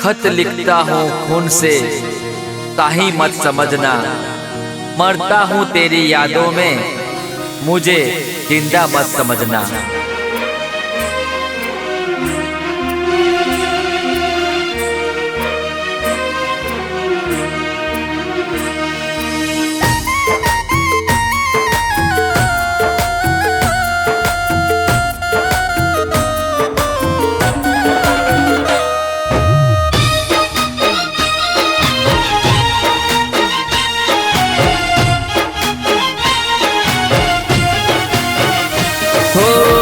खत लिखता हूँ खून से, ताही मत समझना। मरता हूँ तेरी यादों में, मुझे जिंदा मत समझना।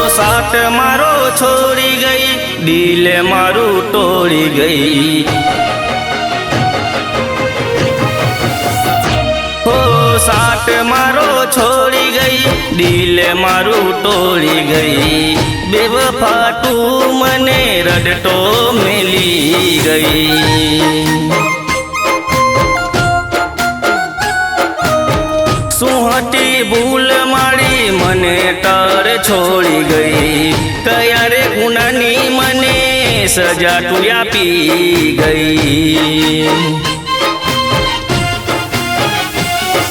साथ मारो छोड़ी गई, दिल मारू तोड़ी गई। हो साथ मारो छोड़ी गई, दिल मारू तोड़ी गई। बेवफा तू मने रडटो मिली गई। सुहटी भूल मारी मने तार छोड़ी गई। कया रे गुनानी मने सजा तू आपी गई।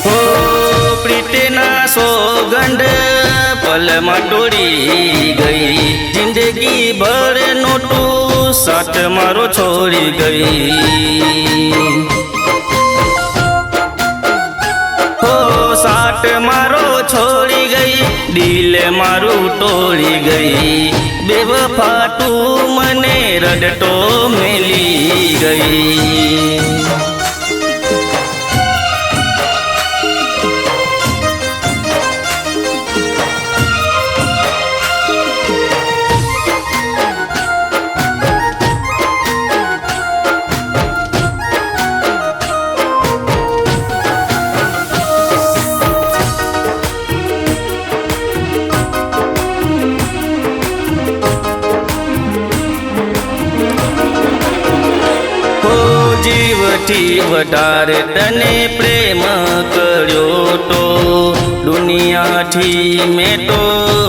हो प्रीतना सोगंद पल में तोड़ी गई। जिंदगी भर नोटू साथ मारो छोड़ी गई। साथ मारो छोड़ी गई, दिल मारू तोड़ी गई। बेवफा तू मने रडटो मिली गई। जीवथी वधारे तने प्रेम कर्यो तो, दुनिया थी में तो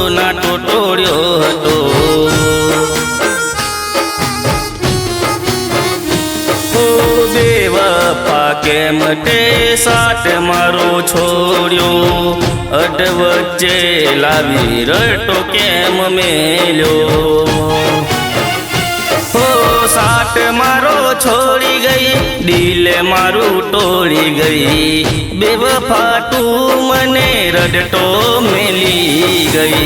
नाटो तोड़्यो हतो। हो बेवफा केम ते साथ मारो छोड़्यो। अधवच्चे लावी रटो केम मेल्यो। साथ मारो छोड़ी गई, दिल मारू तोड़ी गई। बेवफा तू मने रडटो मिली गई।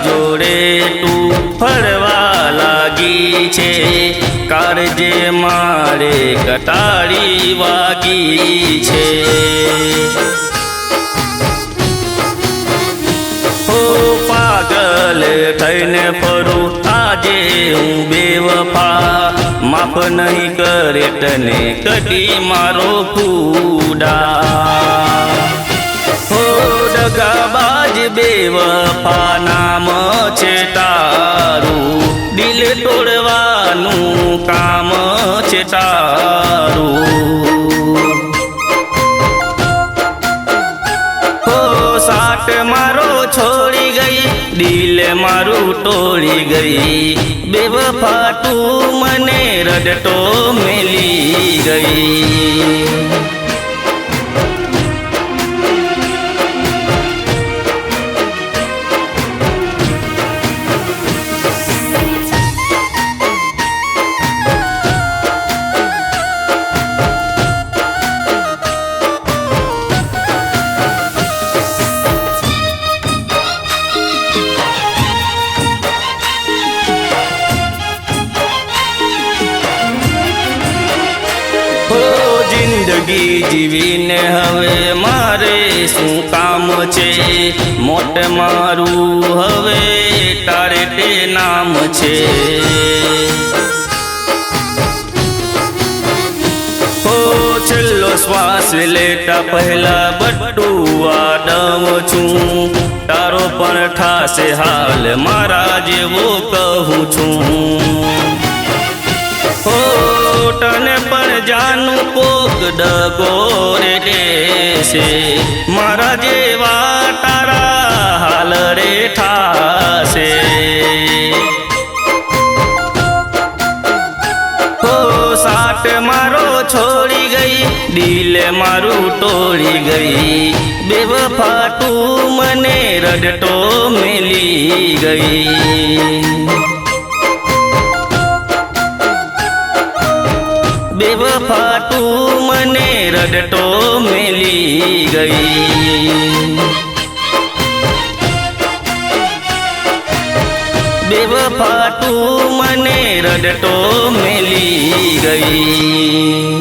जोड़े तू फरवा लागी छे, कारजे मारे कटारी वागी छे। हो पागल थईने फरू आजे हूँ बेवफा। माफ नहीं करे तने कटी मारो कूड़ा। हो दगाबाज बेवफा नाम छे तारू। दिल तोड़वानू काम छे तारू। हो साथ मारो छोड़ी गई, दिल मारू तोड़ी गई। बेवफा तू मने रडटो मिली गई। जिंदगी जीवीने हवे मारे शू काम छे। मोट मारू हवे तारे ते नाम छे। શ્વાસ લેતા પહેલા બટુઆ દઉં છું, તારો પણ ઠાસે હાલ મારા જેવો કહું છું. હો તને પણ જાનું કોક ડગો રે દેશે, મારા જેવા તારા હાલ રે ઠાસે. હો સાટ મારો છોડી ગઈ, દિલ મારું તોડી ગઈ, બેવફા તું મને રડતો મેલી ગઈ. બેવફા તું મને રડતો મેલી ગઈ. બેવફા તું મને રડતો મેલી ગઈ.